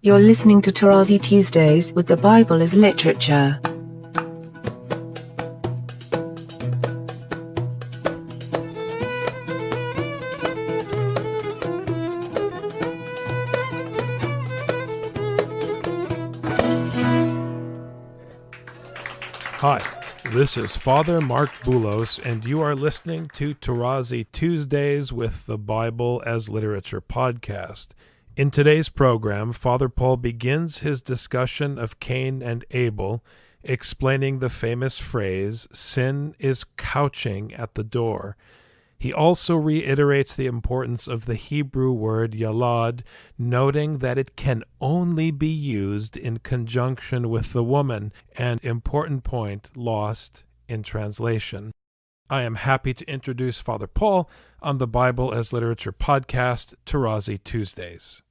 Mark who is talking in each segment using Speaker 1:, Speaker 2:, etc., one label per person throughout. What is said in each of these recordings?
Speaker 1: You're listening to Tarazi Tuesdays with the Bible as Literature.
Speaker 2: Hi, this is Father Mark Boulos, and you are listening to Tarazi Tuesdays with the Bible as Literature podcast. In today's program, Father Paul begins his discussion of Cain and Abel, explaining the famous phrase, "Sin is couching at the door." He also reiterates the importance of the Hebrew word yalad, noting that it can only be used in conjunction with the woman, an important point lost in translation. I am happy to introduce Father Paul on the Bible as Literature podcast, Tarazi Tuesdays.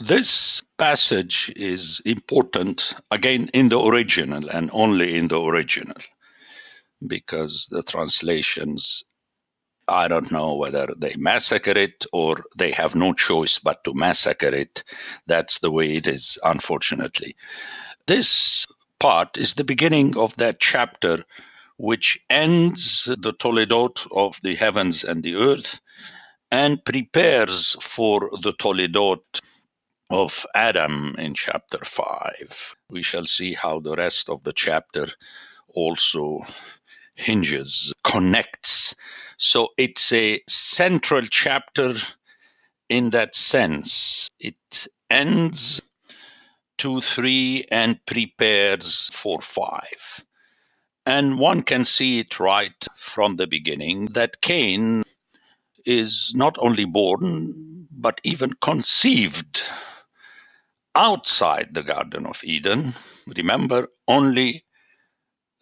Speaker 3: This passage is important, again, in the original and only in the original, because the translations, I don't know whether they massacre it or they have no choice but to massacre it. That's the way it is, unfortunately. This part is the beginning of that chapter which ends the Toledot of the heavens and the earth and prepares for the Toledot of Adam in chapter 5. We shall see how the rest of the chapter also hinges, connects. So it's a central chapter in that sense. It ends 2-3 and prepares for 5. And one can see it right from the beginning that Cain is not only born, but even conceived outside the Garden of Eden. Remember, only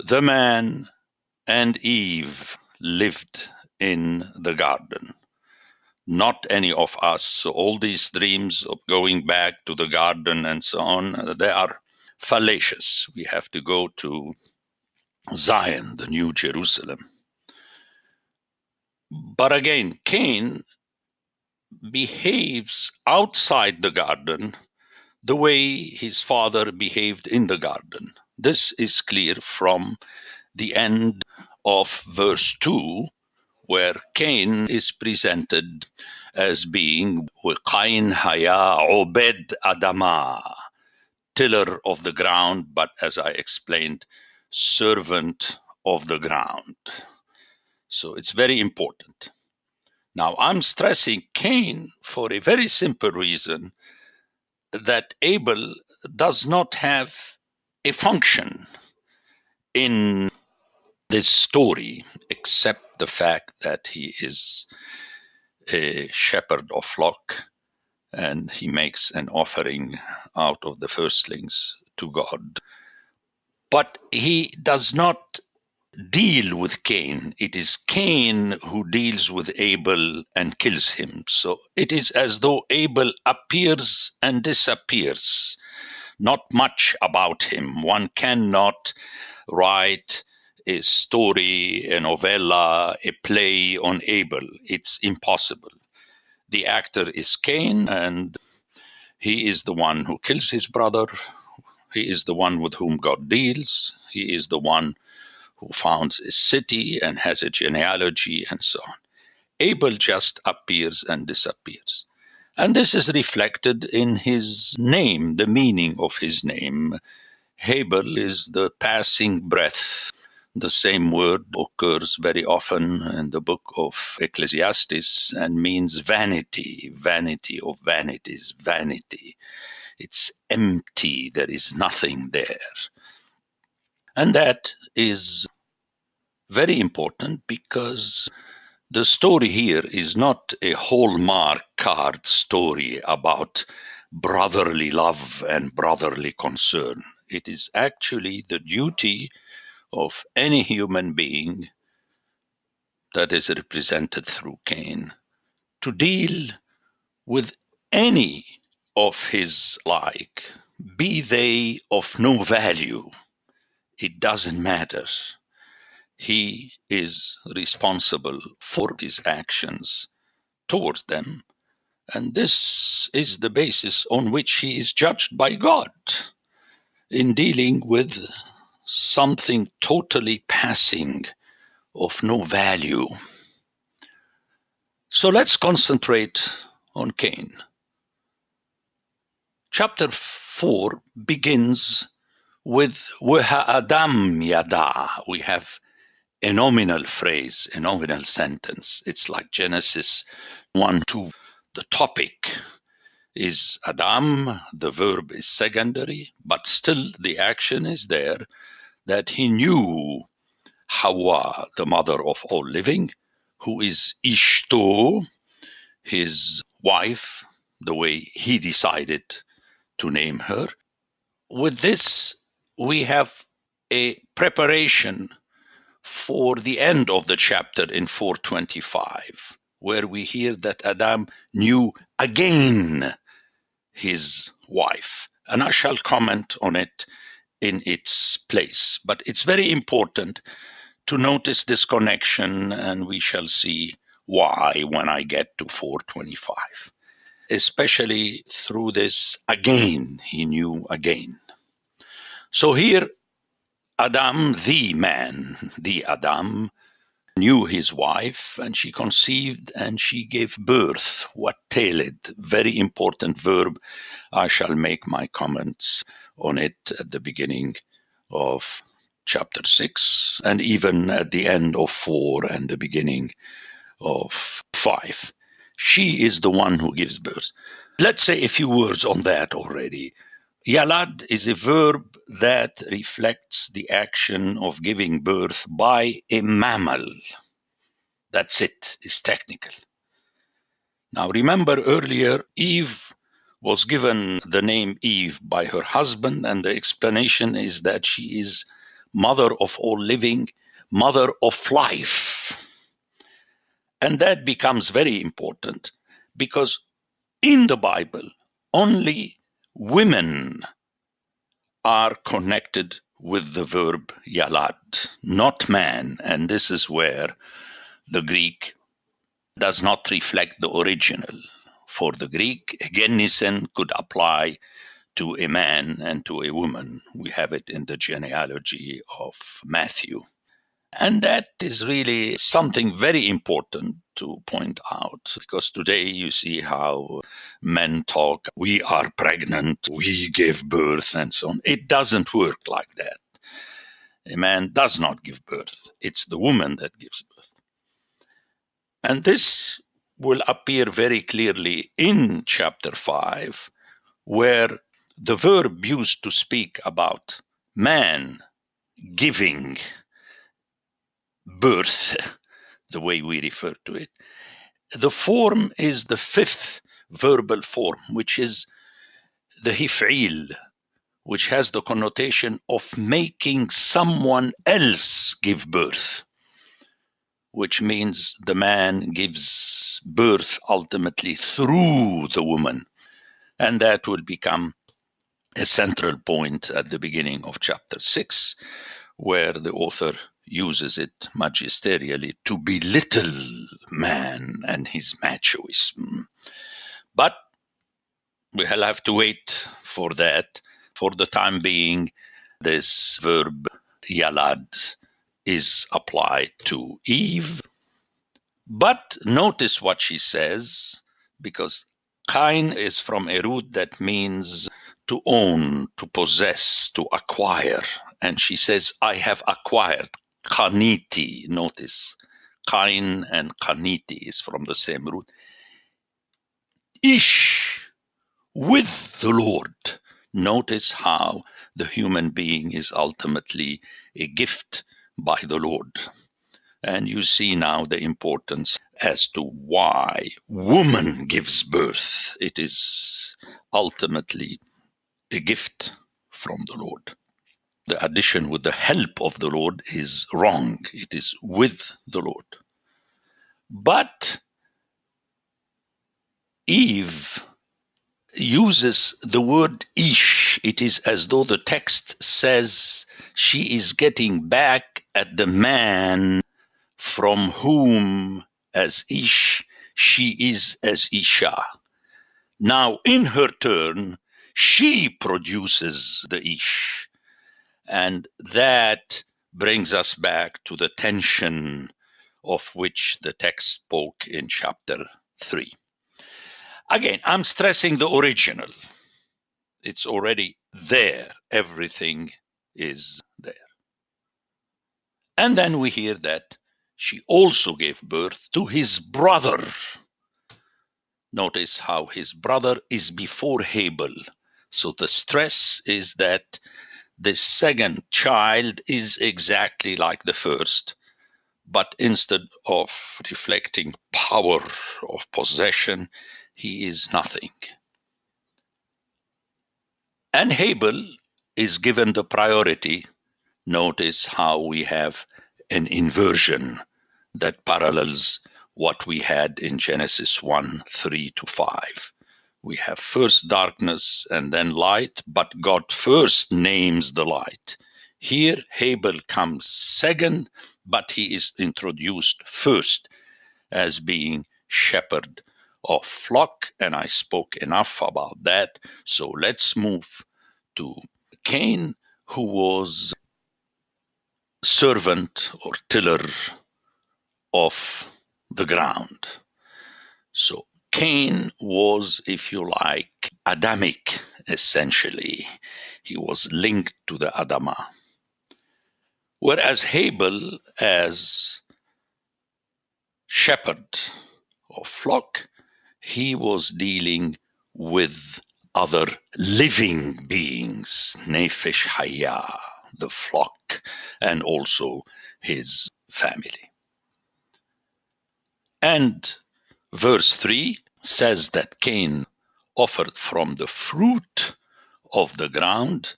Speaker 3: the man and Eve lived in the garden, not any of us. So all these dreams of going back to the garden and so on, they are fallacious. We have to go to Zion, the New Jerusalem. But again, Cain behaves outside the garden the way his father behaved in the garden. This is clear from the end of verse 2, where Cain is presented as being Cain haya obed adama, tiller of the ground, but as I explained, servant of the ground. So it's very important. Now I'm stressing Cain for a very simple reason, that Abel does not have a function in this story, except the fact that he is a shepherd of flock and he makes an offering out of the firstlings to God. But he does not deal with Cain. It is Cain who deals with Abel and kills him. So it is as though Abel appears and disappears. Not much about him. One cannot write a story, a novella, a play on Abel. It's impossible. The actor is Cain, and he is the one who kills his brother. He is the one with whom God deals. He is the one who founds a city and has a genealogy and so on. Abel just appears and disappears. And this is reflected in his name, the meaning of his name. Abel is the passing breath. The same word occurs very often in the book of Ecclesiastes and means vanity, vanity of vanities, vanity. It's empty, there is nothing there. And that is very important because the story here is not a Hallmark card story about brotherly love and brotherly concern. It is actually the duty of any human being that is represented through Cain to deal with any of his like, be they of no value. It doesn't matter. He is responsible for his actions towards them, And this is the basis on which he is judged by God in dealing with something totally passing of no value. So let's concentrate on Cain. Chapter 4 begins with Waha Adam Yada. We have a nominal phrase, a nominal sentence. It's like Genesis 1-2. The topic is Adam, the verb is secondary, but still the action is there, that he knew Hawa, the mother of all living, who is Ishto, his wife, the way he decided to name her. With this, we have a preparation for the end of the chapter in 425, where we hear that Adam knew again his wife. And I shall comment on it in its place. But it's very important to notice this connection, and we shall see why when I get to 425. Especially through this again, he knew again. So here, Adam, the man, the Adam, knew his wife, and she conceived and she gave birth. Watteled, very important verb. I shall make my comments on it at the beginning of chapter 6, and even at the end of 4 and the beginning of 5. She is the one who gives birth. Let's say a few words on that already. Yalad is a verb that reflects the action of giving birth by a mammal. That's it, it's technical. Now remember earlier, Eve was given the name Eve by her husband, and the explanation is that she is mother of all living, mother of life. And that becomes very important because in the Bible, only women are connected with the verb yalad, not man. And this is where the Greek does not reflect the original. For the Greek, genesen could apply to a man and to a woman. We have it in the genealogy of Matthew. And that is really something very important to point out, because today you see how men talk, we are pregnant, we give birth, and so on. It doesn't work like that. A man does not give birth. It's the woman that gives birth. And this will appear very clearly in chapter 5, where the verb used to speak about man giving birth, the way we refer to it, the form is the fifth verbal form, which is the hif'il, which has the connotation of making someone else give birth, which means the man gives birth ultimately through the woman. And that will become a central point at the beginning of chapter 6, where the author uses it magisterially to belittle man and his machoism. But we'll have to wait for that. For the time being, this verb yalad is applied to Eve. But notice what she says, because Cain is from a root that means to own, to possess, to acquire. And she says, I have acquired. Kaniti, notice. Cain and Kaniti is from the same root. Ish, with the Lord. Notice how the human being is ultimately a gift by the Lord. And you see now the importance as to why woman gives birth. It is ultimately a gift from the Lord. The addition with the help of the Lord is wrong. It is with the Lord. But Eve uses the word ish. It is as though the text says she is getting back at the man from whom, as ish, she is as isha. Now, in her turn, she produces the Ish. And that brings us back to the tension of which the text spoke in chapter 3. Again, I'm stressing the original. It's already there. Everything is there. And then we hear that she also gave birth to his brother. Notice how his brother is before Abel. So the stress is that the second child is exactly like the first, but instead of reflecting power of possession, he is nothing. And Abel is given the priority. Notice how we have an inversion that parallels what we had in Genesis 1, 3 to 5. We have first darkness and then light, but God first names the light. Here, Abel comes second, but he is introduced first as being shepherd of flock, and I spoke enough about that. So let's move to Cain, who was servant or tiller of the ground. So Cain was, if you like, Adamic, essentially. He was linked to the Adamah. Whereas Abel, as shepherd of flock, he was dealing with other living beings, Nefesh Hayah, the flock, and also his family. And verse 3 says that Cain offered from the fruit of the ground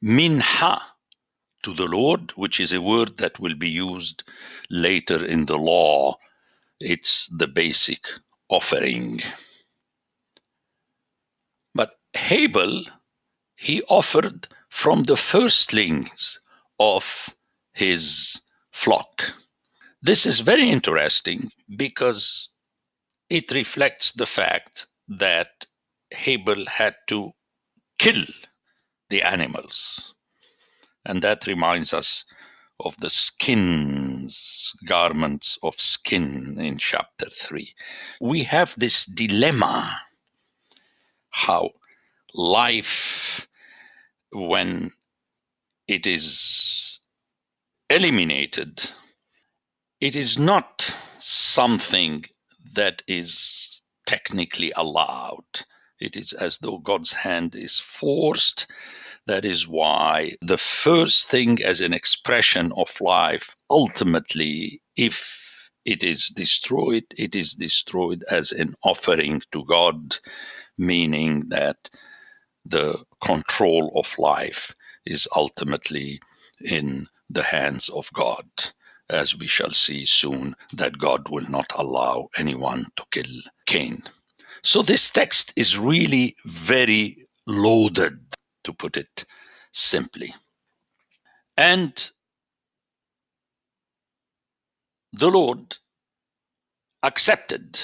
Speaker 3: minha to the Lord, which is a word that will be used later in the law. It's the basic offering. But Abel, he offered from the firstlings of his flock. This is very interesting because it reflects the fact that Abel had to kill the animals. And that reminds us of the skins, garments of skin in chapter 3. We have this dilemma how life, when it is eliminated, it is not something that is technically allowed. It is as though God's hand is forced. That is why the first thing as an expression of life, ultimately, if it is destroyed as an offering to God, meaning that the control of life is ultimately in the hands of God, as we shall see soon that God will not allow anyone to kill Cain. So this text is really very loaded, to put it simply. And the Lord accepted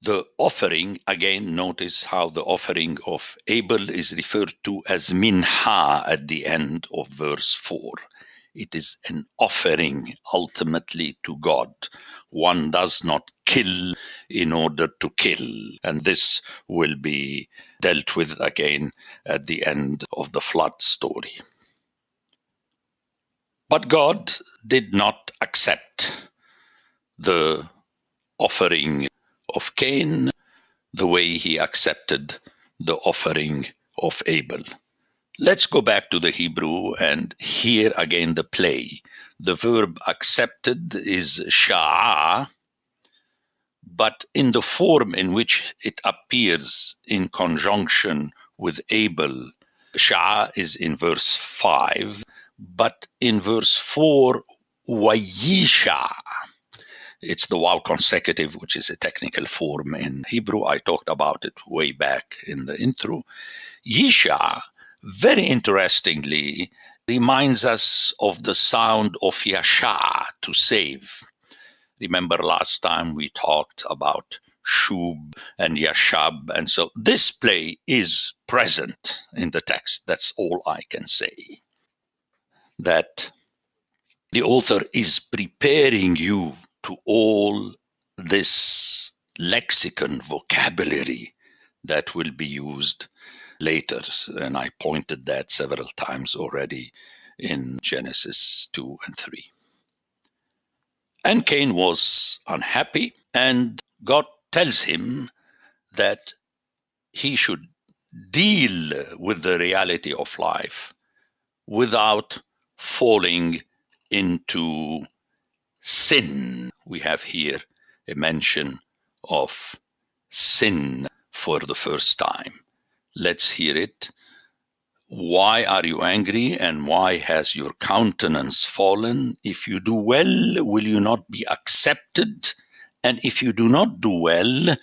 Speaker 3: the offering. Again, notice how the offering of Abel is referred to as minha at the end of verse 4. It is an offering ultimately to God. One does not kill in order to kill. And this will be dealt with again at the end of the flood story. But God did not accept the offering of Cain the way he accepted the offering of Abel. Let's go back to the Hebrew and hear again the play. The verb accepted is sha'a, but in the form in which it appears in conjunction with Abel, sha'a is in verse 5, but in verse 4, wayisha. It's the vowel consecutive, which is a technical form in Hebrew. I talked about it way back in the intro. Yisha, very interestingly, reminds us of the sound of yasha, to save. Remember last time we talked about Shub and Yashab. And so this play is present in the text. That's all I can say. That the author is preparing you to all this lexicon, vocabulary that will be used later. And I pointed that several times already in Genesis 2 and 3. And Cain was unhappy, and God tells him that he should deal with the reality of life without falling into sin. We have here a mention of sin for the first time. Let's hear it. Why are you angry, and why has your countenance fallen? If you do well, will you not be accepted? And if you do not do well,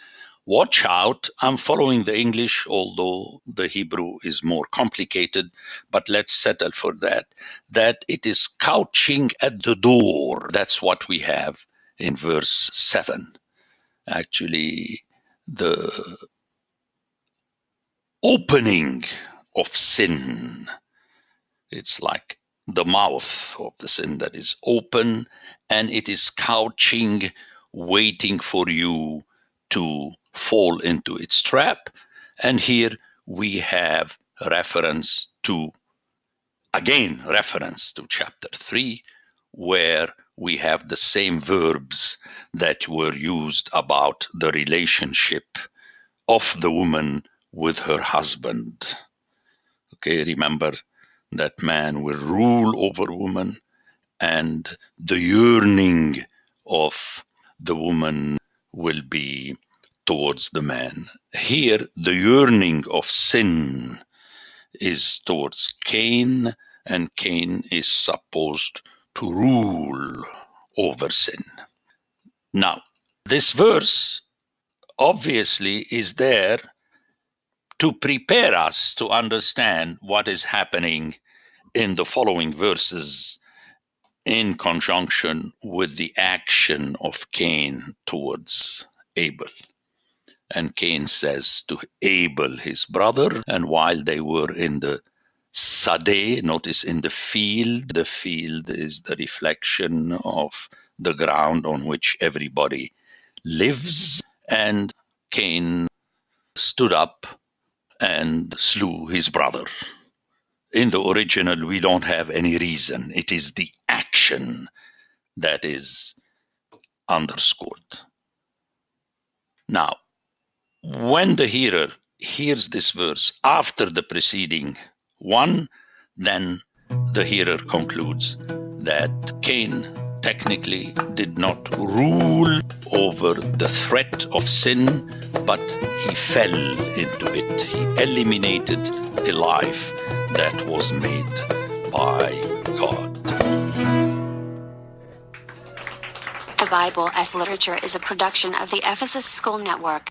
Speaker 3: watch out. I'm following the English, although the Hebrew is more complicated, but let's settle for that. That it is couching at the door. That's what we have in verse 7. Actually, the opening of sin. It's like the mouth of the sin that is open, and it is couching, waiting for you to fall into its trap. And here we have reference to chapter 3, where we have the same verbs that were used about the relationship of the woman with her husband. Okay, remember that man will rule over woman, and the yearning of the woman will be towards the man. Here, the yearning of sin is towards Cain, and Cain is supposed to rule over sin. Now, this verse obviously is there to prepare us to understand what is happening in the following verses in conjunction with the action of Cain towards Abel. And Cain says to Abel, his brother, and while they were in the Sadeh, notice in the field is the reflection of the ground on which everybody lives, and Cain stood up and slew his brother. In the original, we don't have any reason. It is the action that is underscored. Now, when the hearer hears this verse after the preceding one, then the hearer concludes that Cain technically did not rule over the threat of sin, but he fell into it. He eliminated a life that was made by God.
Speaker 4: The Bible as Literature is a production of the Ephesus School Network.